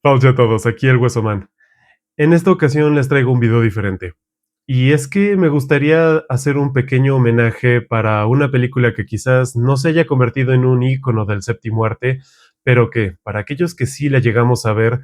Hola a todos, aquí el Hueso Man. En esta ocasión les traigo un video diferente. Y es que me gustaría hacer un pequeño homenaje para una película que quizás no se haya convertido en un ícono del séptimo arte, pero que, para aquellos que sí la llegamos a ver,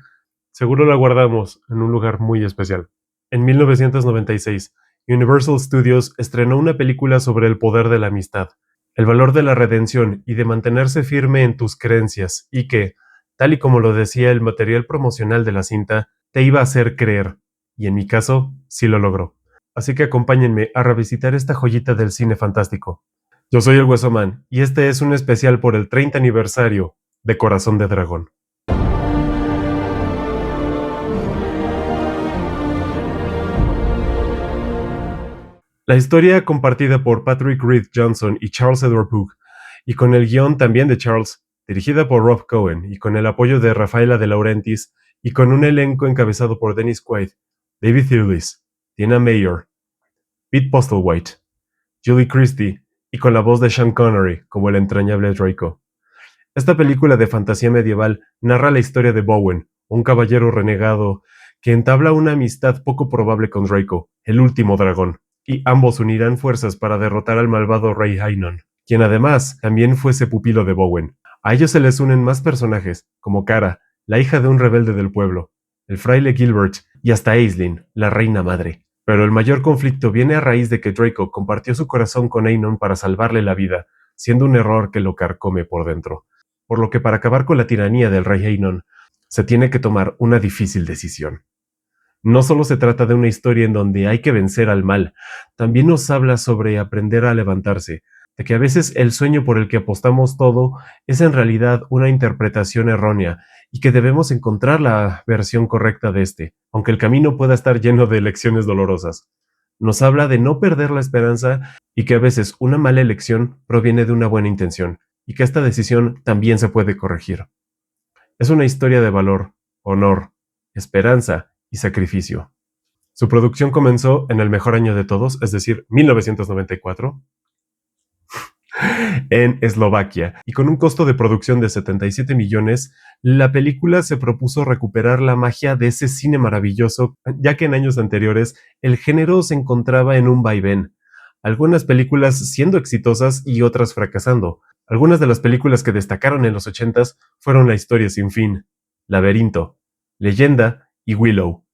seguro la guardamos en un lugar muy especial. En 1996, Universal Studios estrenó una película sobre el poder de la amistad, el valor de la redención y de mantenerse firme en tus creencias, y que, tal y como lo decía el material promocional de la cinta, te iba a hacer creer. Y en mi caso, sí lo logró. Así que acompáñenme a revisitar esta joyita del cine fantástico. Yo soy el Hueso Man, y este es un especial por el 30 aniversario de Corazón de Dragón. La historia compartida por Patrick Reed Johnson y Charles Edward Pugh, y con el guión también de Charles, dirigida por Rob Cohen, y con el apoyo de Rafaela de Laurentiis, y con un elenco encabezado por Dennis Quaid, David Thewlis, Tina Mayer, Pete Postlethwaite, Julie Christie, y con la voz de Sean Connery como el entrañable Draco. Esta película de fantasía medieval narra la historia de Bowen, un caballero renegado que entabla una amistad poco probable con Draco, el último dragón, y ambos unirán fuerzas para derrotar al malvado rey Hainon, quien además también fuese pupilo de Bowen. A ellos se les unen más personajes, como Cara, la hija de un rebelde del pueblo, el fraile Gilbert y hasta Aisling, la reina madre. Pero el mayor conflicto viene a raíz de que Draco compartió su corazón con Hainon para salvarle la vida, siendo un error que lo carcome por dentro. Por lo que para acabar con la tiranía del rey Hainon, se tiene que tomar una difícil decisión. No solo se trata de una historia en donde hay que vencer al mal, también nos habla sobre aprender a levantarse, de que a veces el sueño por el que apostamos todo es en realidad una interpretación errónea y que debemos encontrar la versión correcta de este, aunque el camino pueda estar lleno de lecciones dolorosas. Nos habla de no perder la esperanza y que a veces una mala elección proviene de una buena intención y que esta decisión también se puede corregir. Es una historia de valor, honor, esperanza y sacrificio. Su producción comenzó en el mejor año de todos, es decir, 1994, en Eslovaquia, y con un costo de producción de 77 millones, la película se propuso recuperar la magia de ese cine maravilloso, ya que en años anteriores el género se encontraba en un vaivén, algunas películas siendo exitosas y otras fracasando. Algunas de las películas que destacaron en los 80s fueron La historia sin fin, Laberinto, Leyenda y Willow.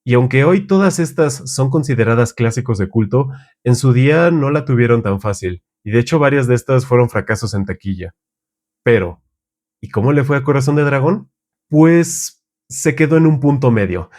Y aunque hoy todas estas son consideradas clásicos de culto, en su día no la tuvieron tan fácil, y de hecho varias de estas fueron fracasos en taquilla. Pero, ¿y cómo le fue a Corazón de Dragón? Pues se quedó en un punto medio.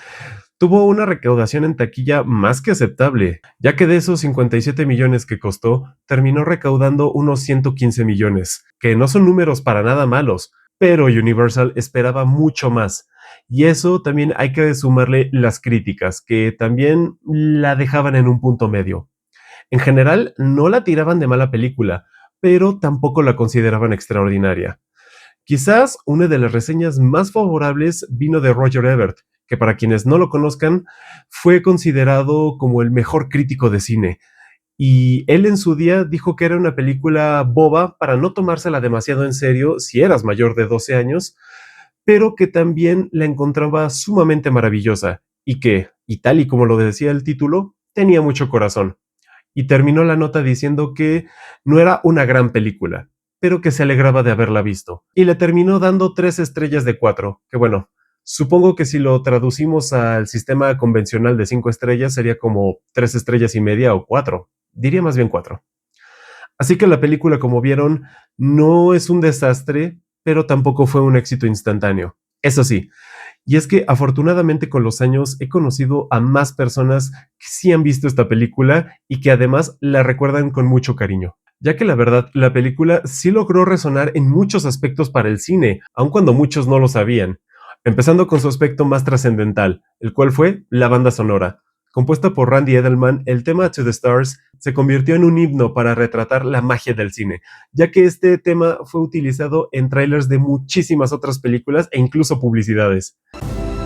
Tuvo una recaudación en taquilla más que aceptable, ya que de esos 57 millones que costó, terminó recaudando unos 115 millones, que no son números para nada malos, pero Universal esperaba mucho más. Y eso también hay que sumarle las críticas, que también la dejaban en un punto medio. En general, no la tiraban de mala película, pero tampoco la consideraban extraordinaria. Quizás una de las reseñas más favorables vino de Roger Ebert, que para quienes no lo conozcan, fue considerado como el mejor crítico de cine. Y él en su día dijo que era una película boba para no tomársela demasiado en serio si eras mayor de 12 años, pero que también la encontraba sumamente maravillosa y que, y tal y como lo decía el título, tenía mucho corazón. Y terminó la nota diciendo que no era una gran película, pero que se alegraba de haberla visto. Y le terminó dando 3 estrellas de 4, que bueno, supongo que si lo traducimos al sistema convencional de 5 estrellas sería como 3 estrellas y media o 4. Diría más bien 4. Así que la película, como vieron, no es un desastre, pero tampoco fue un éxito instantáneo. Eso sí, y es que afortunadamente con los años he conocido a más personas que sí han visto esta película y que además la recuerdan con mucho cariño. Ya que la verdad, la película sí logró resonar en muchos aspectos para el cine, aun cuando muchos no lo sabían. Empezando con su aspecto más trascendental, el cual fue la banda sonora. Compuesta por Randy Edelman, el tema To the Stars se convirtió en un himno para retratar la magia del cine, ya que este tema fue utilizado en trailers de muchísimas otras películas e incluso publicidades.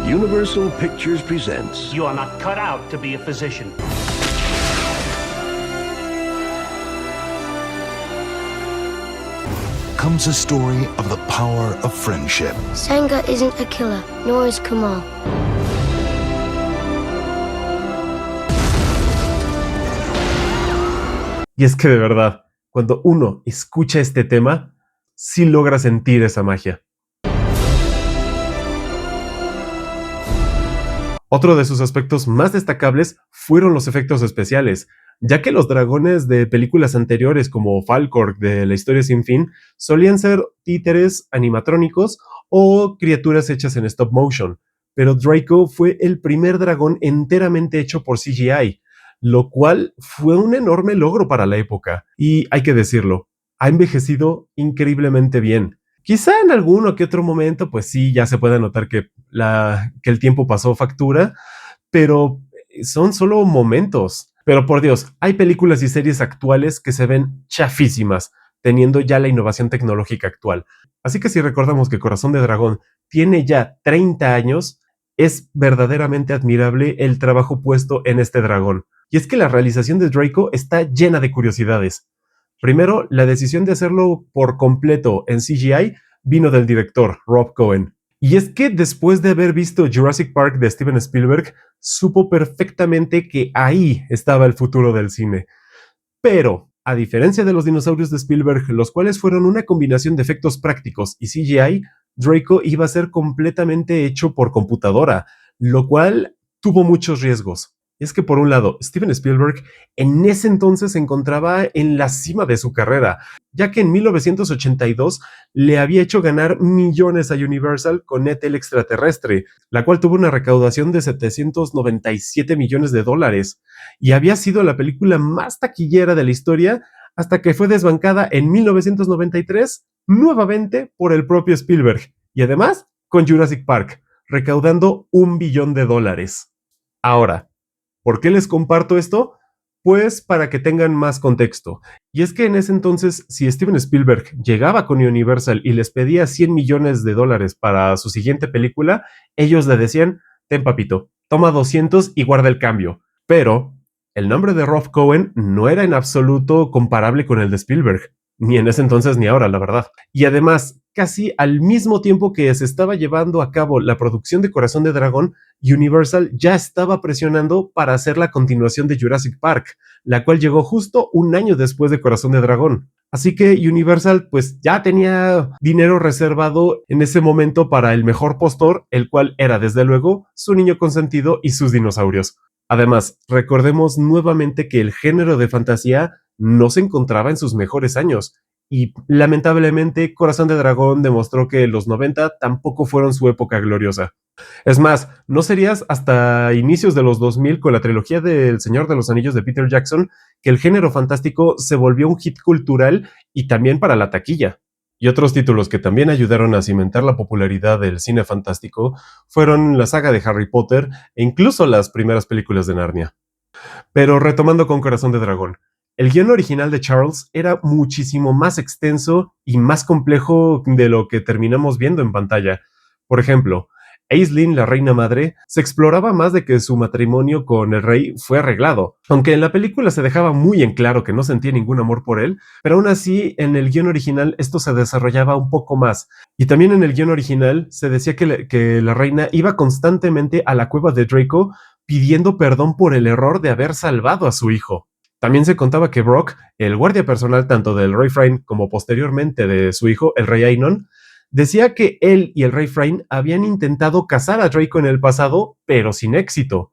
Universal Pictures presents. You are not cut out to be a physician. comes a story of the power of friendship. Senga isn't a killer, nor is Kamal. Y es que de verdad, cuando uno escucha este tema, sí logra sentir esa magia. Otro de sus aspectos más destacables fueron los efectos especiales, ya que los dragones de películas anteriores como Falkor de La Historia Sin Fin solían ser títeres animatrónicos o criaturas hechas en stop motion, pero Draco fue el primer dragón enteramente hecho por CGI, lo cual fue un enorme logro para la época, y hay que decirlo, ha envejecido increíblemente bien. Quizá en alguno que otro momento, pues sí, ya se puede notar que el tiempo pasó factura, pero son solo momentos. Pero por Dios, hay películas y series actuales que se ven chafísimas, teniendo ya la innovación tecnológica actual. Así que si recordamos que Corazón de Dragón tiene ya 30 años, es verdaderamente admirable el trabajo puesto en este dragón. Y es que la realización de Draco está llena de curiosidades. Primero, la decisión de hacerlo por completo en CGI vino del director, Rob Cohen. Y es que después de haber visto Jurassic Park de Steven Spielberg, supo perfectamente que ahí estaba el futuro del cine. Pero, a diferencia de los dinosaurios de Spielberg, los cuales fueron una combinación de efectos prácticos y CGI, Draco iba a ser completamente hecho por computadora, lo cual tuvo muchos riesgos. Y es que por un lado, Steven Spielberg en ese entonces se encontraba en la cima de su carrera, ya que en 1982 le había hecho ganar millones a Universal con ET el extraterrestre, la cual tuvo una recaudación de $797 millones, y había sido la película más taquillera de la historia hasta que fue desbancada en 1993 nuevamente por el propio Spielberg, y además con Jurassic Park, recaudando $1 billón. Ahora, ¿por qué les comparto esto? Pues para que tengan más contexto. Y es que en ese entonces, si Steven Spielberg llegaba con Universal y les pedía $100 millones para su siguiente película, ellos le decían, ten papito, toma 200 y guarda el cambio. Pero el nombre de Rob Cohen no era en absoluto comparable con el de Spielberg, ni en ese entonces ni ahora, la verdad. Y además, casi al mismo tiempo que se estaba llevando a cabo la producción de Corazón de Dragón, Universal ya estaba presionando para hacer la continuación de Jurassic Park, la cual llegó justo un año después de Corazón de Dragón. Así que Universal pues ya tenía dinero reservado en ese momento para el mejor postor, el cual era desde luego su niño consentido y sus dinosaurios. Además, recordemos nuevamente que el género de fantasía no se encontraba en sus mejores años, y lamentablemente Corazón de Dragón demostró que los 90 tampoco fueron su época gloriosa. Es más, no serías hasta inicios de los 2000 con la trilogía del Señor de los Anillos de Peter Jackson que el género fantástico se volvió un hit cultural y también para la taquilla. Y otros títulos que también ayudaron a cimentar la popularidad del cine fantástico fueron la saga de Harry Potter e incluso las primeras películas de Narnia. Pero retomando con Corazón de Dragón, el guión original de Charles era muchísimo más extenso y más complejo de lo que terminamos viendo en pantalla. Por ejemplo, Aisling, la reina madre, se exploraba más de que su matrimonio con el rey fue arreglado, aunque en la película se dejaba muy en claro que no sentía ningún amor por él, pero aún así en el guión original esto se desarrollaba un poco más, y también en el guión original se decía que la reina iba constantemente a la cueva de Draco pidiendo perdón por el error de haber salvado a su hijo. También se contaba que Brock, el guardia personal tanto del rey Frayne como posteriormente de su hijo, el rey Ainon, decía que él y el rey Frayne habían intentado cazar a Draco en el pasado, pero sin éxito.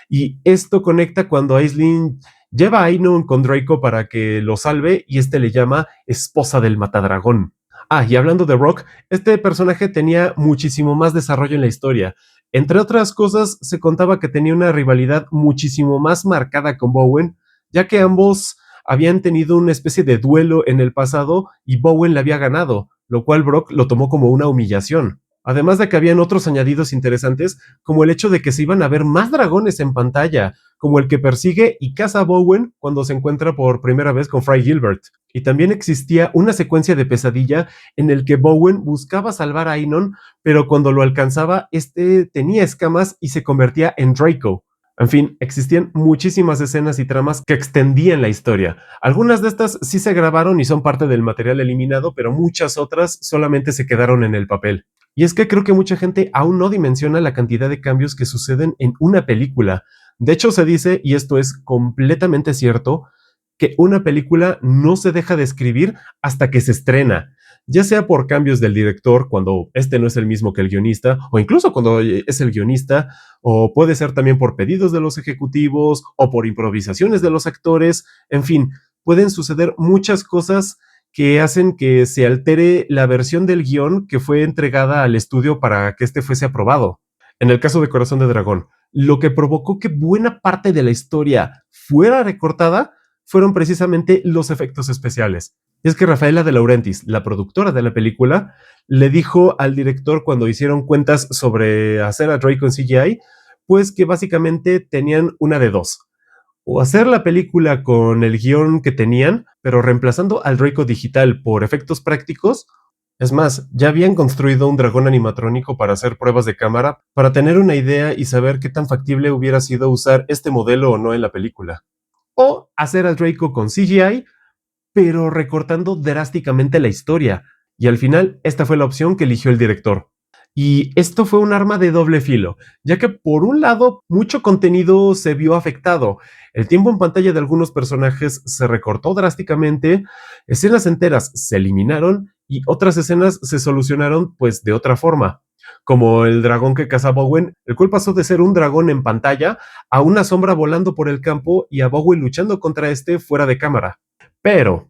Y esto conecta cuando Aisling lleva a Ainon con Draco para que lo salve y este le llama esposa del matadragón. Ah, y hablando de Brock, este personaje tenía muchísimo más desarrollo en la historia. Entre otras cosas, se contaba que tenía una rivalidad muchísimo más marcada con Bowen, ya que ambos habían tenido una especie de duelo en el pasado y Bowen le había ganado, lo cual Brock lo tomó como una humillación. Además de que habían otros añadidos interesantes, como el hecho de que se iban a ver más dragones en pantalla, como el que persigue y caza a Bowen cuando se encuentra por primera vez con Fry Gilbert. Y también existía una secuencia de pesadilla en el que Bowen buscaba salvar a Ainon, pero cuando lo alcanzaba, este tenía escamas y se convertía en Draco. En fin, existían muchísimas escenas y tramas que extendían la historia. Algunas de estas sí se grabaron y son parte del material eliminado, pero muchas otras solamente se quedaron en el papel. Y es que creo que mucha gente aún no dimensiona la cantidad de cambios que suceden en una película. De hecho, se dice, y esto es completamente cierto, que una película no se deja de escribir hasta que se estrena, ya sea por cambios del director cuando este no es el mismo que el guionista, o incluso cuando es el guionista, o puede ser también por pedidos de los ejecutivos, o por improvisaciones de los actores, en fin, pueden suceder muchas cosas que hacen que se altere la versión del guión que fue entregada al estudio para que este fuese aprobado. En el caso de Corazón de Dragón, lo que provocó que buena parte de la historia fuera recortada fueron precisamente los efectos especiales. Y es que Rafaela de Laurentiis, la productora de la película, le dijo al director cuando hicieron cuentas sobre hacer a Draco en CGI, pues que básicamente tenían una de dos. O hacer la película con el guión que tenían, pero reemplazando al Draco digital por efectos prácticos. Es más, ya habían construido un dragón animatrónico para hacer pruebas de cámara para tener una idea y saber qué tan factible hubiera sido usar este modelo o no en la película. O hacer al Draco con CGI, pero recortando drásticamente la historia. Y al final, esta fue la opción que eligió el director. Y esto fue un arma de doble filo, ya que por un lado, mucho contenido se vio afectado. El tiempo en pantalla de algunos personajes se recortó drásticamente, escenas enteras se eliminaron y otras escenas se solucionaron pues de otra forma. Como el dragón que caza Bowen, el cual pasó de ser un dragón en pantalla a una sombra volando por el campo y a Bowen luchando contra este fuera de cámara. Pero,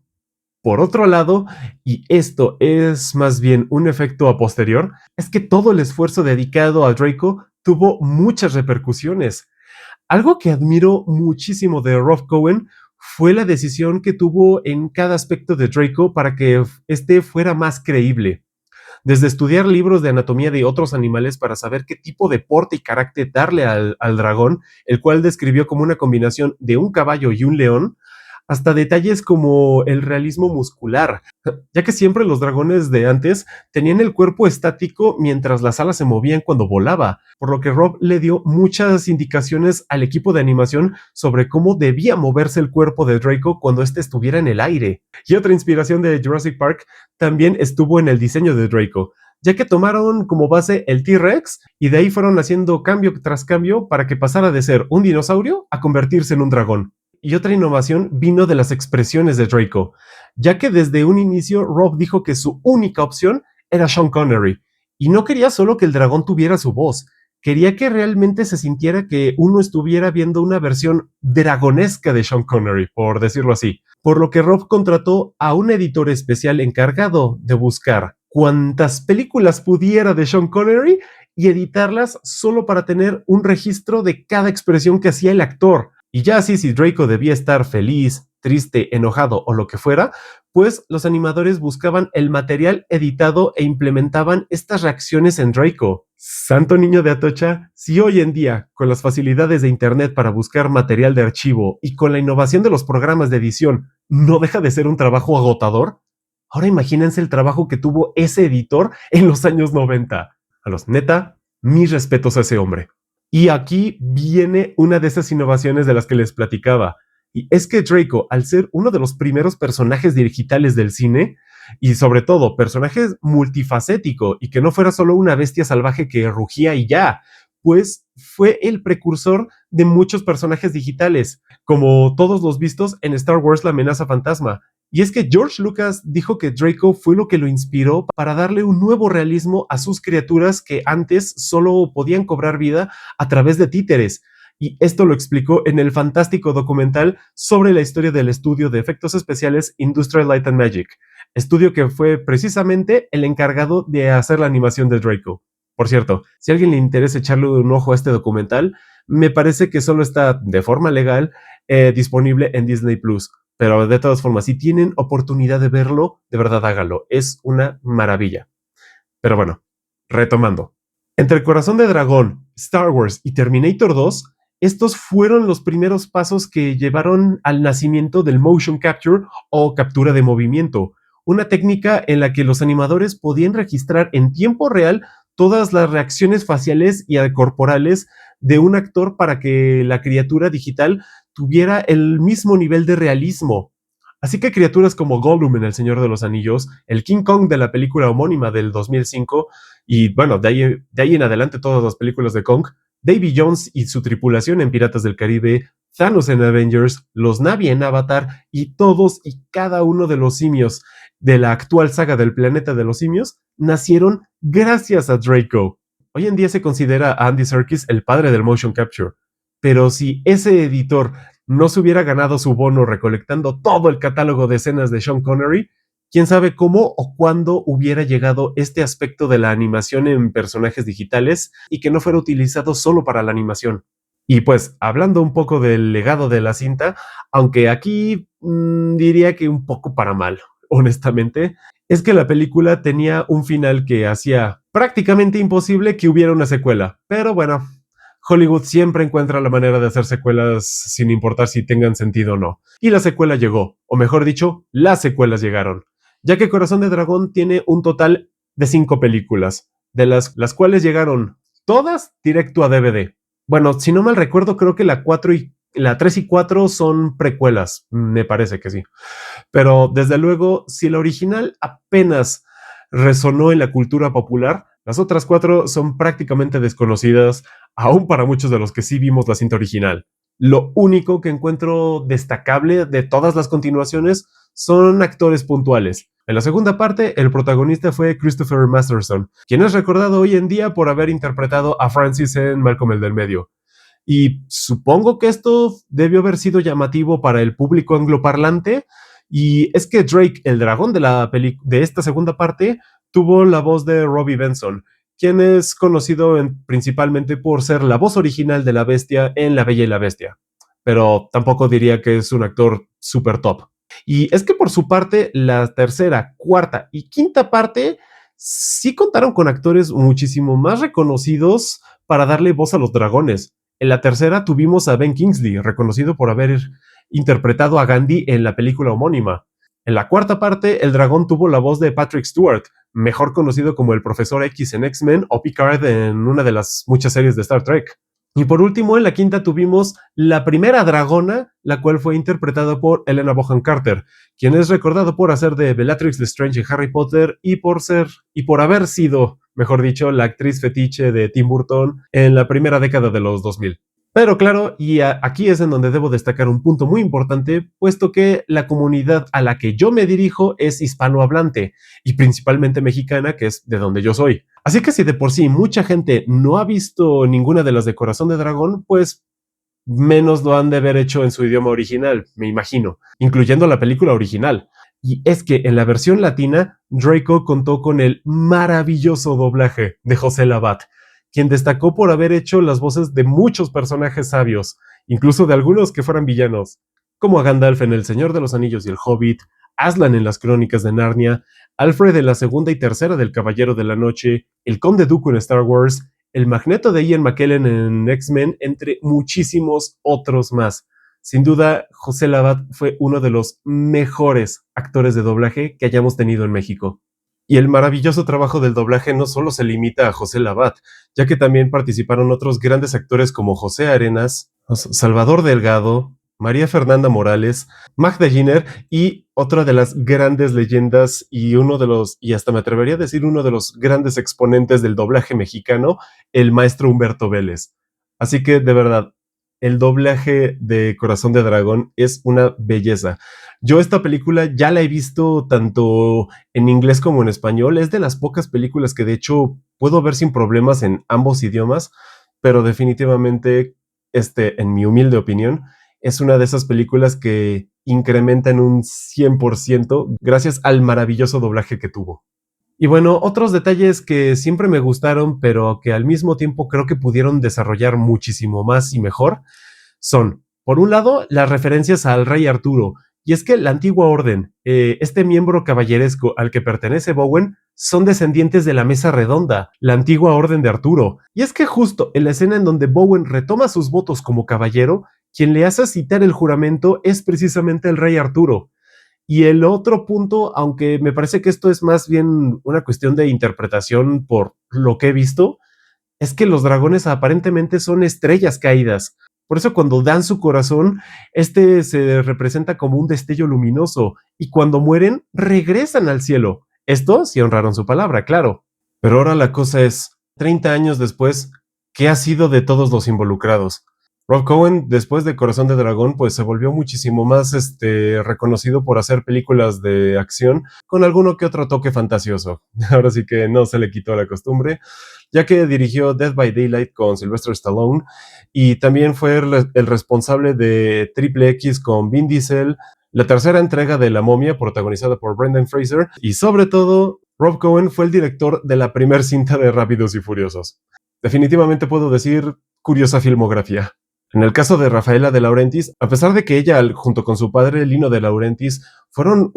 por otro lado, y esto es más bien un efecto a posterior, es que todo el esfuerzo dedicado a Draco tuvo muchas repercusiones. Algo que admiro muchísimo de Rob Cohen fue la decisión que tuvo en cada aspecto de Draco para que este fuera más creíble. Desde estudiar libros de anatomía de otros animales para saber qué tipo de porte y carácter darle al dragón, el cual describió como una combinación de un caballo y un león, hasta detalles como el realismo muscular, ya que siempre los dragones de antes tenían el cuerpo estático mientras las alas se movían cuando volaba, por lo que Rob le dio muchas indicaciones al equipo de animación sobre cómo debía moverse el cuerpo de Draco cuando éste estuviera en el aire. Y otra inspiración de Jurassic Park también estuvo en el diseño de Draco, ya que tomaron como base el T-Rex y de ahí fueron haciendo cambio tras cambio para que pasara de ser un dinosaurio a convertirse en un dragón. Y otra innovación vino de las expresiones de Draco, ya que desde un inicio Rob dijo que su única opción era Sean Connery, y no quería solo que el dragón tuviera su voz, quería que realmente se sintiera que uno estuviera viendo una versión dragonesca de Sean Connery, por decirlo así, por lo que Rob contrató a un editor especial encargado de buscar cuantas películas pudiera de Sean Connery y editarlas solo para tener un registro de cada expresión que hacía el actor. Y ya así, si Draco debía estar feliz, triste, enojado o lo que fuera, pues los animadores buscaban el material editado e implementaban estas reacciones en Draco. Santo niño de Atocha, si hoy en día, con las facilidades de internet para buscar material de archivo y con la innovación de los programas de edición, no deja de ser un trabajo agotador, ahora imagínense el trabajo que tuvo ese editor en los años 90. A los neta, mis respetos a ese hombre. Y aquí viene una de esas innovaciones de las que les platicaba. Y es que Draco, al ser uno de los primeros personajes digitales del cine, y sobre todo personaje multifacético y que no fuera solo una bestia salvaje que rugía y ya, pues fue el precursor de muchos personajes digitales, como todos los vistos en Star Wars: La amenaza fantasma. Y es que George Lucas dijo que Draco fue lo que lo inspiró para darle un nuevo realismo a sus criaturas que antes solo podían cobrar vida a través de títeres. Y esto lo explicó en el fantástico documental sobre la historia del estudio de efectos especiales Industrial Light and Magic, estudio que fue precisamente el encargado de hacer la animación de Draco. Por cierto, si a alguien le interesa echarle un ojo a este documental, me parece que solo está de forma legal disponible en Disney Plus. Pero de todas formas, si tienen oportunidad de verlo, de verdad hágalo. Es una maravilla. Pero bueno, retomando. Entre El Corazón de Dragón, Star Wars y Terminator 2, estos fueron los primeros pasos que llevaron al nacimiento del motion capture o captura de movimiento, una técnica en la que los animadores podían registrar en tiempo real todas las reacciones faciales y corporales de un actor para que la criatura digital tuviera el mismo nivel de realismo. Así que criaturas como Gollum en El Señor de los Anillos, el King Kong de la película homónima del 2005, y bueno, de ahí en adelante todas las películas de Kong, Davy Jones y su tripulación en Piratas del Caribe, Thanos en Avengers, los Na'vi en Avatar y todos y cada uno de los simios de la actual saga del planeta de los simios nacieron gracias a Draco. Hoy en día se considera a Andy Serkis el padre del motion capture, pero si ese editor no se hubiera ganado su bono recolectando todo el catálogo de escenas de Sean Connery, quién sabe cómo o cuándo hubiera llegado este aspecto de la animación en personajes digitales y que no fuera utilizado solo para la animación. Y pues, hablando un poco del legado de la cinta, aunque aquí diría que un poco para mal, honestamente, es que la película tenía un final que hacía prácticamente imposible que hubiera una secuela. Pero bueno, Hollywood siempre encuentra la manera de hacer secuelas sin importar si tengan sentido o no. Y la secuela llegó, o mejor dicho, las secuelas llegaron, ya que Corazón de Dragón tiene un total de 5 películas, de las cuales llegaron todas directo a DVD. Bueno, si no mal recuerdo, creo que la 3 y 4 son precuelas, me parece que sí. Pero desde luego, si la original apenas resonó en la cultura popular, las otras 4 son prácticamente desconocidas, aún para muchos de los que sí vimos la cinta original. Lo único que encuentro destacable de todas las continuaciones son actores puntuales. En la segunda parte, el protagonista fue Christopher Masterson, quien es recordado hoy en día por haber interpretado a Francis en Malcolm el del Medio. Y supongo que esto debió haber sido llamativo para el público angloparlante, y es que Drake, el dragón de esta segunda parte, tuvo la voz de Robbie Benson, quien es conocido principalmente por ser la voz original de la bestia en La Bella y la Bestia. Pero tampoco diría que es un actor super top. Y es que por su parte, la tercera, cuarta y quinta parte sí contaron con actores muchísimo más reconocidos para darle voz a los dragones. En la tercera tuvimos a Ben Kingsley, reconocido por haber interpretado a Gandhi en la película homónima. En la cuarta parte, el dragón tuvo la voz de Patrick Stewart, mejor conocido como el Profesor X en X-Men o Picard en una de las muchas series de Star Trek. Y por último, en la quinta tuvimos la primera dragona, la cual fue interpretada por Helena Bonham Carter, quien es recordado por hacer de Bellatrix Lestrange en Harry Potter y por haber sido, mejor dicho, la actriz fetiche de Tim Burton en la primera década de los 2000. Pero claro, aquí es en donde debo destacar un punto muy importante, puesto que la comunidad a la que yo me dirijo es hispanohablante y principalmente mexicana, que es de donde yo soy. Así que si de por sí mucha gente no ha visto ninguna de las de Corazón de Dragón, pues menos lo han de haber hecho en su idioma original, me imagino, incluyendo la película original. Y es que en la versión latina, Draco contó con el maravilloso doblaje de José Labat, quien destacó por haber hecho las voces de muchos personajes sabios, incluso de algunos que fueran villanos, como a Gandalf en El Señor de los Anillos y el Hobbit, Aslan en las Crónicas de Narnia, Alfred en la segunda y tercera del Caballero de la Noche, el Conde Dooku en Star Wars, el Magneto de Ian McKellen en X-Men, entre muchísimos otros más. Sin duda, José Labat fue uno de los mejores actores de doblaje que hayamos tenido en México. Y el maravilloso trabajo del doblaje no solo se limita a José Labat, ya que también participaron otros grandes actores como José Arenas, Salvador Delgado, María Fernanda Morales, Magda Giner y otra de las grandes leyendas y hasta me atrevería a decir uno de los grandes exponentes del doblaje mexicano, el maestro Humberto Vélez. Así que de verdad, el doblaje de Corazón de Dragón es una belleza. Yo esta película ya la he visto tanto en inglés como en español. Es de las pocas películas que de hecho puedo ver sin problemas en ambos idiomas, pero definitivamente, en mi humilde opinión, es una de esas películas que incrementan un 100% gracias al maravilloso doblaje que tuvo. Y bueno, otros detalles que siempre me gustaron, pero que al mismo tiempo creo que pudieron desarrollar muchísimo más y mejor, son, por un lado, las referencias al rey Arturo. Y es que la antigua orden, este miembro caballeresco al que pertenece Bowen, son descendientes de la Mesa Redonda, la antigua orden de Arturo. Y es que justo en la escena en donde Bowen retoma sus votos como caballero, quien le hace citar el juramento es precisamente el rey Arturo. Y el otro punto, aunque me parece que esto es más bien una cuestión de interpretación por lo que he visto, es que los dragones aparentemente son estrellas caídas. Por eso cuando dan su corazón, este se representa como un destello luminoso, y cuando mueren, regresan al cielo. Esto si honraron su palabra, claro. Pero ahora la cosa es, 30 años después, ¿qué ha sido de todos los involucrados? Rob Cohen, después de Corazón de Dragón, pues se volvió muchísimo más reconocido por hacer películas de acción con alguno que otro toque fantasioso. Ahora sí que no se le quitó la costumbre, ya que dirigió Death by Daylight con Sylvester Stallone y también fue el responsable de Triple X con Vin Diesel, la tercera entrega de La Momia, protagonizada por Brendan Fraser, y sobre todo, Rob Cohen fue el director de la primer cinta de Rápidos y Furiosos. Definitivamente puedo decir curiosa filmografía. En el caso de Rafaela de Laurentiis, a pesar de que ella, junto con su padre Lino de Laurentiis, fueron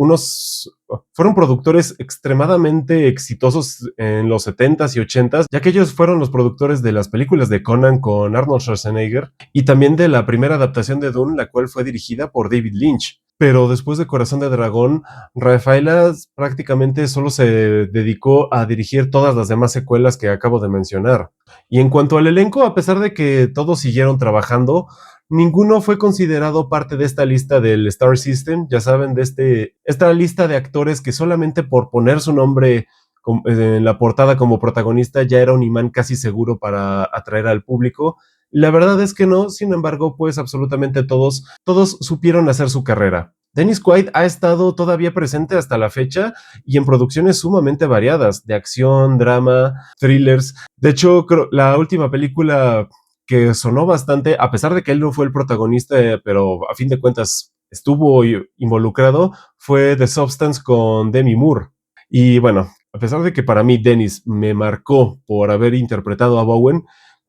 productores extremadamente exitosos en los 70s y 80s, ya que ellos fueron los productores de las películas de Conan con Arnold Schwarzenegger y también de la primera adaptación de Dune, la cual fue dirigida por David Lynch. Pero después de Corazón de Dragón, Rafaela prácticamente solo se dedicó a dirigir todas las demás secuelas que acabo de mencionar. Y en cuanto al elenco, a pesar de que todos siguieron trabajando, ninguno fue considerado parte de esta lista del Star System, ya saben, de esta lista de actores que solamente por poner su nombre en la portada como protagonista ya era un imán casi seguro para atraer al público. La verdad es que no, sin embargo, pues absolutamente todos supieron hacer su carrera. Dennis Quaid ha estado todavía presente hasta la fecha y en producciones sumamente variadas, de acción, drama, thrillers. De hecho, creo, la última película que sonó bastante, a pesar de que él no fue el protagonista, pero a fin de cuentas estuvo involucrado, fue The Substance con Demi Moore. Y bueno, a pesar de que para mí Dennis me marcó por haber interpretado a Bowen,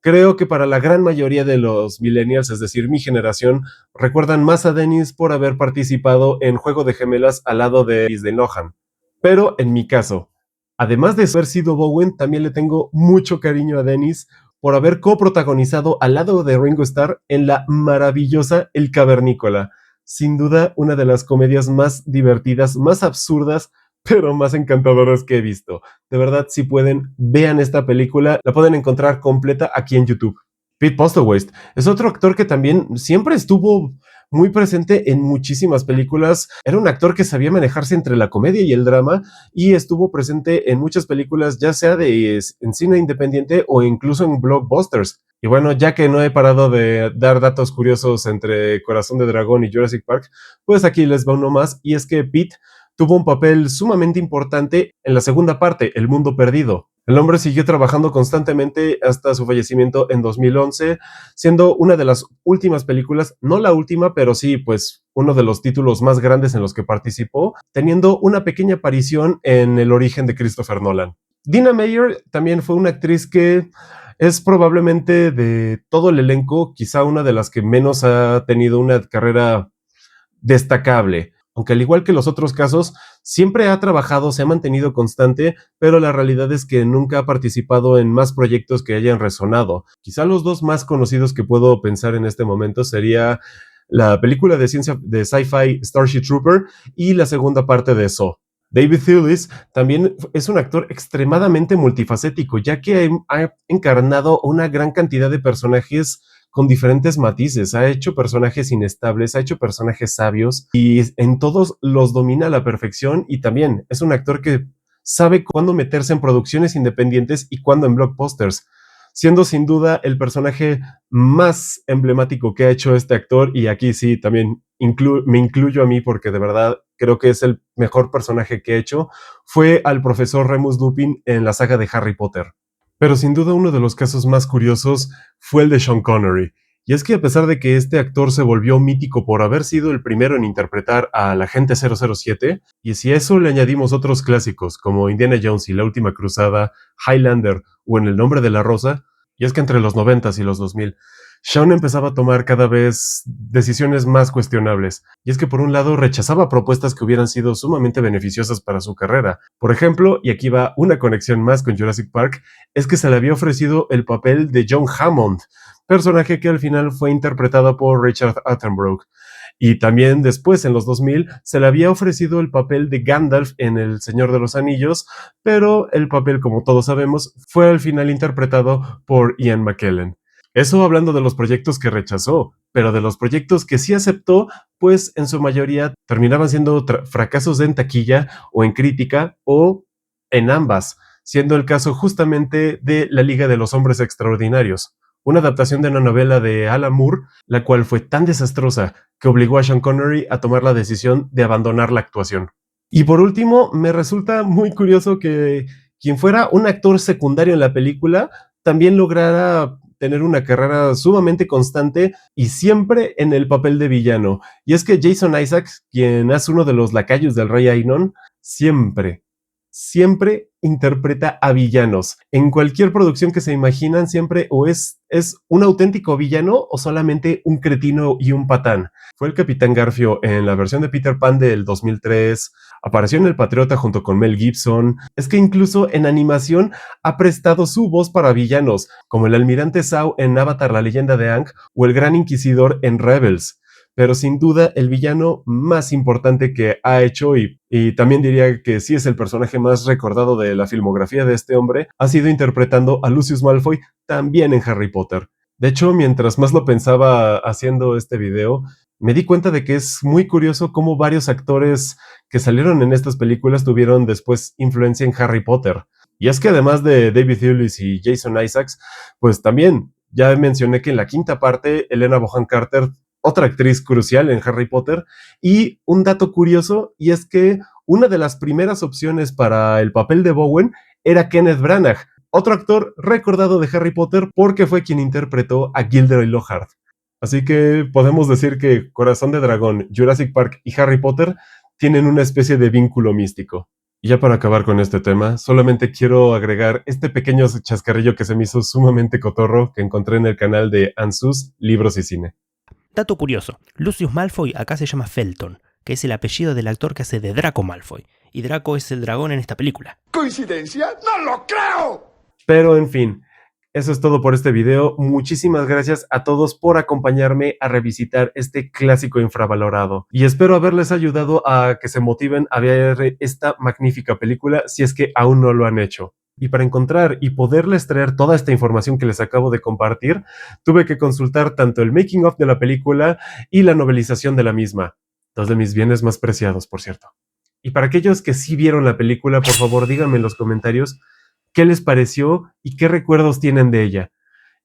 creo que para la gran mayoría de los millennials, es decir, mi generación, recuerdan más a Dennis por haber participado en Juego de Gemelas al lado de Lindsay Lohan. Pero en mi caso, además de haber sido Bowen, también le tengo mucho cariño a Dennis por haber coprotagonizado al lado de Ringo Starr en la maravillosa El Cavernícola. Sin duda, una de las comedias más divertidas, más absurdas, pero más encantadoras que he visto. De verdad, si pueden, vean esta película. La pueden encontrar completa aquí en YouTube. Pete Postlewaite es otro actor que también siempre estuvo muy presente en muchísimas películas. Era un actor que sabía manejarse entre la comedia y el drama y estuvo presente en muchas películas, ya sea en cine independiente o incluso en blockbusters. Y bueno, ya que no he parado de dar datos curiosos entre Corazón de Dragón y Jurassic Park, pues aquí les va uno más, y es que Pete tuvo un papel sumamente importante en la segunda parte, El Mundo Perdido. El hombre siguió trabajando constantemente hasta su fallecimiento en 2011, siendo una de las últimas películas, no la última, pero sí, pues uno de los títulos más grandes en los que participó, teniendo una pequeña aparición en El Origen de Christopher Nolan. Dina Meyer también fue una actriz que es probablemente de todo el elenco, quizá una de las que menos ha tenido una carrera destacable. Aunque al igual que los otros casos, siempre ha trabajado, se ha mantenido constante, pero la realidad es que nunca ha participado en más proyectos que hayan resonado. Quizá los dos más conocidos que puedo pensar en este momento sería la película de ciencia de sci-fi Starship Trooper y la segunda parte de Saw. David Thewlis también es un actor extremadamente multifacético, ya que ha encarnado una gran cantidad de personajes con diferentes matices. Ha hecho personajes inestables, ha hecho personajes sabios y en todos los domina a la perfección, y también es un actor que sabe cuándo meterse en producciones independientes y cuándo en blockbusters, siendo sin duda el personaje más emblemático que ha hecho este actor, y aquí sí también me incluyo a mí porque de verdad creo que es el mejor personaje que ha hecho, fue al profesor Remus Lupin en la saga de Harry Potter. Pero sin duda uno de los casos más curiosos fue el de Sean Connery. Y es que a pesar de que este actor se volvió mítico por haber sido el primero en interpretar al agente 007, y si a eso le añadimos otros clásicos como Indiana Jones y La Última Cruzada, Highlander o En el Nombre de la Rosa, y es que entre los 90s y los 2000, Sean empezaba a tomar cada vez decisiones más cuestionables, y es que por un lado rechazaba propuestas que hubieran sido sumamente beneficiosas para su carrera. Por ejemplo, y aquí va una conexión más con Jurassic Park, es que se le había ofrecido el papel de John Hammond, personaje que al final fue interpretado por Richard Attenborough. Y también después, en los 2000, se le había ofrecido el papel de Gandalf en El Señor de los Anillos, pero el papel, como todos sabemos, fue al final interpretado por Ian McKellen. Eso hablando de los proyectos que rechazó, pero de los proyectos que sí aceptó, pues en su mayoría terminaban siendo fracasos en taquilla o en crítica o en ambas, siendo el caso justamente de La Liga de los Hombres Extraordinarios, una adaptación de una novela de Alan Moore, la cual fue tan desastrosa que obligó a Sean Connery a tomar la decisión de abandonar la actuación. Y por último, me resulta muy curioso que quien fuera un actor secundario en la película también lograra tener una carrera sumamente constante y siempre en el papel de villano. Y es que Jason Isaacs, quien es uno de los lacayos del rey Ainon, siempre interpreta a villanos. En cualquier producción que se imaginan, siempre o es un auténtico villano o solamente un cretino y un patán. Fue el Capitán Garfio en la versión de Peter Pan del 2003, apareció en El Patriota junto con Mel Gibson. Es que incluso en animación ha prestado su voz para villanos, como el Almirante Zau en Avatar: La Leyenda de Aang o el Gran Inquisidor en Rebels. Pero sin duda el villano más importante que ha hecho, y también diría que sí es el personaje más recordado de la filmografía de este hombre, ha sido interpretando a Lucius Malfoy también en Harry Potter. De hecho, mientras más lo pensaba haciendo este video, me di cuenta de que es muy curioso cómo varios actores que salieron en estas películas tuvieron después influencia en Harry Potter. Y es que además de David Thewlis y Jason Isaacs, pues también ya mencioné que en la quinta parte Helena Bonham Carter, otra actriz crucial en Harry Potter, y un dato curioso, y es que una de las primeras opciones para el papel de Bowen era Kenneth Branagh, otro actor recordado de Harry Potter porque fue quien interpretó a Gilderoy Lockhart. Así que podemos decir que Corazón de Dragón, Jurassic Park y Harry Potter tienen una especie de vínculo místico. Y ya para acabar con este tema, solamente quiero agregar este pequeño chascarrillo que se me hizo sumamente cotorro que encontré en el canal de Ansus, Libros y Cine. Dato curioso, Lucius Malfoy acá se llama Felton, que es el apellido del actor que hace de Draco Malfoy, y Draco es el dragón en esta película. ¿Coincidencia? ¡No lo creo! Pero en fin, eso es todo por este video. Muchísimas gracias a todos por acompañarme a revisitar este clásico infravalorado. Y espero haberles ayudado a que se motiven a ver esta magnífica película si es que aún no lo han hecho. Y para encontrar y poderles traer toda esta información que les acabo de compartir, tuve que consultar tanto el making of de la película y la novelización de la misma. Dos de mis bienes más preciados, por cierto. Y para aquellos que sí vieron la película, por favor díganme en los comentarios qué les pareció y qué recuerdos tienen de ella.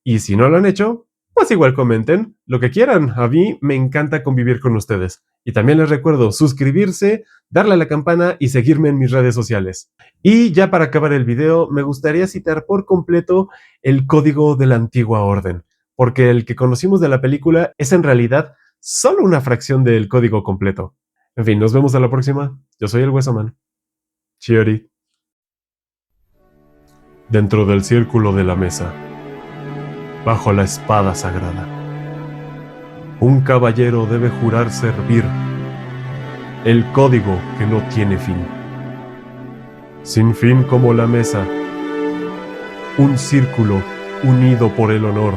Y si no lo han hecho, pues igual comenten lo que quieran. A mí me encanta convivir con ustedes. Y también les recuerdo suscribirse, darle a la campana y seguirme en mis redes sociales. Y ya para acabar el video, me gustaría citar por completo el código de la antigua orden, porque el que conocimos de la película es en realidad solo una fracción del código completo. En fin, nos vemos a la próxima. Yo soy el Huesoman. Chiori. Dentro del círculo de la mesa, bajo la espada sagrada, un caballero debe jurar servir el código que no tiene fin. Sin fin como la mesa, un círculo unido por el honor.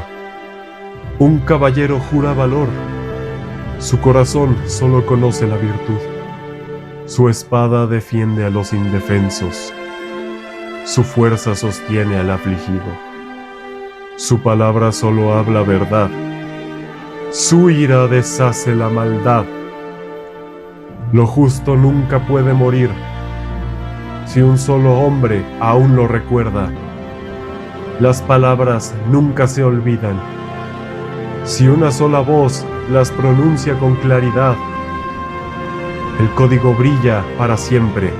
Un caballero jura valor, su corazón solo conoce la virtud. Su espada defiende a los indefensos. Su fuerza sostiene al afligido. Su palabra solo habla verdad. Su ira deshace la maldad. Lo justo nunca puede morir. Si un solo hombre aún lo recuerda, las palabras nunca se olvidan. Si una sola voz las pronuncia con claridad, el código brilla para siempre.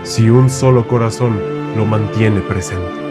Si un solo corazón lo mantiene presente.